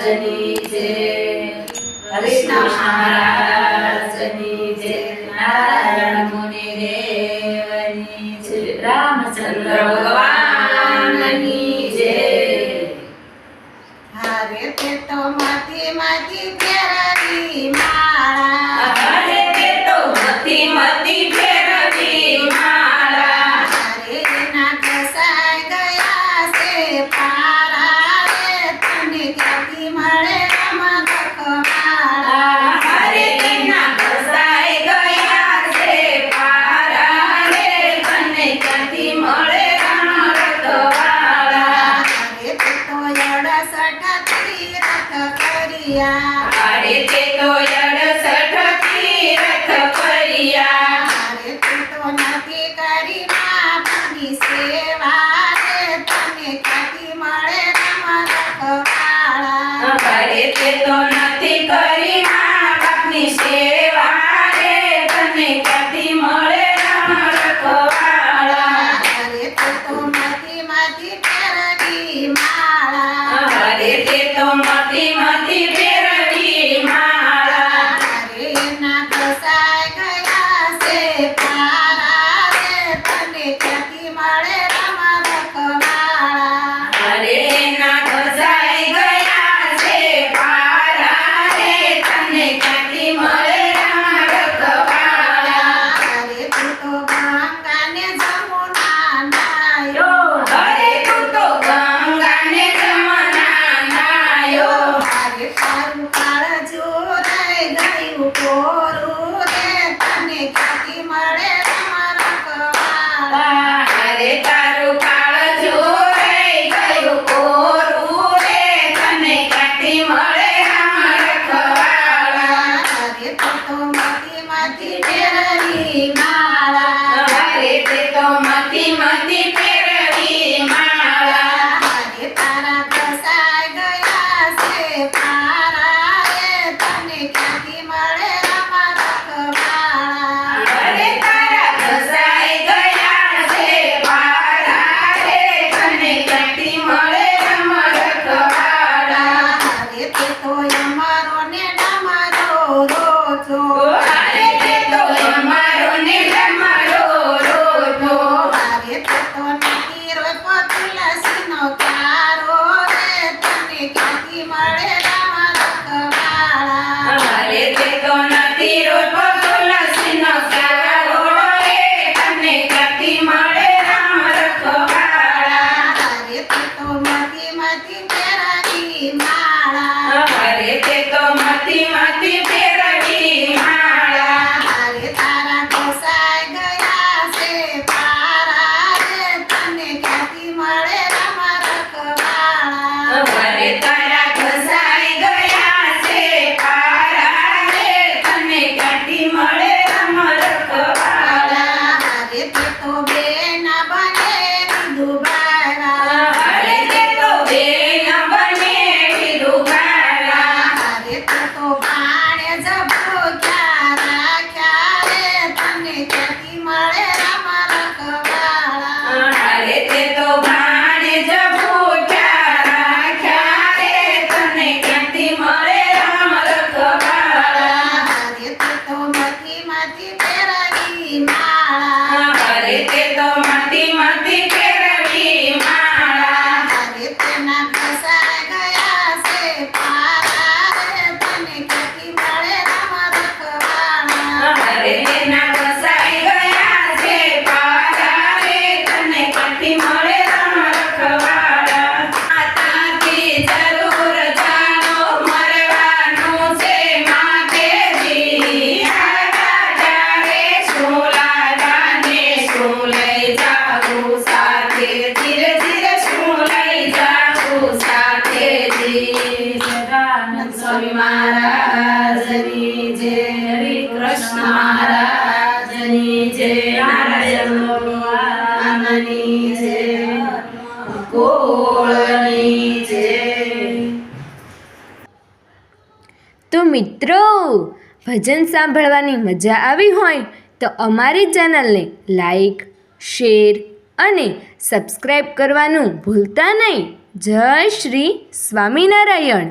મહારાજની જય, કૃષ્ણ મહારાજની જય, નારાયણ મુનિ દેવની જય, રામચંદ્ર ભગવાનની જય. હારે તે તો માથી માથી ફેરવી માળા, હારે તે તો મથી મથી ફેરવી માળા, હારે એના કસાઈ ગયા છે પારા રે, તને ક્યાંથી મળે રમત ખવાળા. હારે તેના ઘસાઈ ગયા છે પારા રે, તને ક્યાંથી મળે રમતવાળા. હારે તે તો અડસઠ તીરથ કર્યા, હારે તે તો 68 તીરથ કર્યા, હારે તે તો નથી કરી માપની સેવા રે, તને ક્યાંથી મળે રમત ખવાળા. હારે તે તો નથી કરી મા બાપની સેવા રે, તને ક્યાંથી મળે રમતવાળા. હારે તે તો માથી માથી ફેરવી માળા, હારે તે તો મથી મથી ફેરવી માળા, હારે એના કસાઈ ગયા છે પારા રે, તને ક્યાંથી મળે રમત ખવાળા. હારે એના ઘસાઈ ગયા છે પારા રે, તને ક્યાંથી મળે રમતવાળા. હારે તું તો ગંગાને જમુના નાયો, હરે તું તો ગંગાને જમના નાયો, હારે તારું કાળજું રહી ગયું કોરું રે, તને ક્યાંથી મળે રમત ખવાળા. હારે તારું કાળજું રહી ગયું કોરું રે, તને ક્યાંથી મળે રમતવાળા. હારે તું તો માથી માથી ફેરવી માળા, હારે તે તો મથી મથી ફેરવી માળા, હારે તારા કસાઈ ગયા છે પારા રે, તને ક્યાંથી મળે રમત ખવાળા. હરે તારા ઘસાઈ ગયા છે પારા રે, તને ક્યાંથી મળે રમતવાળા. હારે તે તો અમારો ને ડમરો રોજો, હારે તે તો અમારો ને તમારો રોજો, હારે તે તો નથી રોપો તુલસીનો ક્યારો રે, તને ક્યાંથી મળે રમત ખવાળા. હારે તે તો નથી રોપો તુલસીનો ક્યારો રે, તને ક્યાંથી મળે રમતવાળા. હારે તે તો માથી માથી ફેરવી માળા, હારે તે તો મથી મથી ફેરવી માળા, હારે તારા કસાઈ ગયા છે પારા રે, તને ક્યાંથી મળે રમત ખવાળા. હરે તારા ઘસાઈ ગયા છે પારા રે, તને ક્યાંથી મળે રમતવાળા. હારે તે તો બેના બને દુબારા, હરે તે તો બેન બને વિધુબારા, હારે તે તો ભાણે જભોક્યા રાખ્યા રે, તને ક્યાંથી મળે રમત ખવાળા. હરે તે તો ભાણે જ ભૂખ્યા રાખ્યા રે, તને ક્યાંથી મળે રમતવાળા. હારે તે તો માથી માથી ફેરવી માળા, હરે તે તો મથી મથી ફેરવી માળા, હારે તેના કસાઈ ગયા છે પારા રે, તને ક્યાંથી મળે રમત ખવાળા. હરે તેના ઘસાઈ ગયા છે પારા રે, તને ક્યાંથી મળે રમતવાળા. માતાથી જરૂર જાણો મરવાનું છે માતેજી, આડા ત્યારે શું લાવવાને શું લઈ જાવું સાથે, ધીરે ધીરે શું લઈ જાવું સાથેજી. સદાનંદ સ્વામી મહારાજની જય, હરે કૃષ્ણ મહારાજની જય, નારાયણ ભગવાનની જય, ગોળની જય. તો મિત્રો, ભજન સાંભળવાની મજા આવી હોય તો અમારી ચેનલને લાઈક, શેર અને સબસ્ક્રાઈબ કરવાનું ભૂલતા નહીં. જય શ્રી સ્વામિનારાયણ.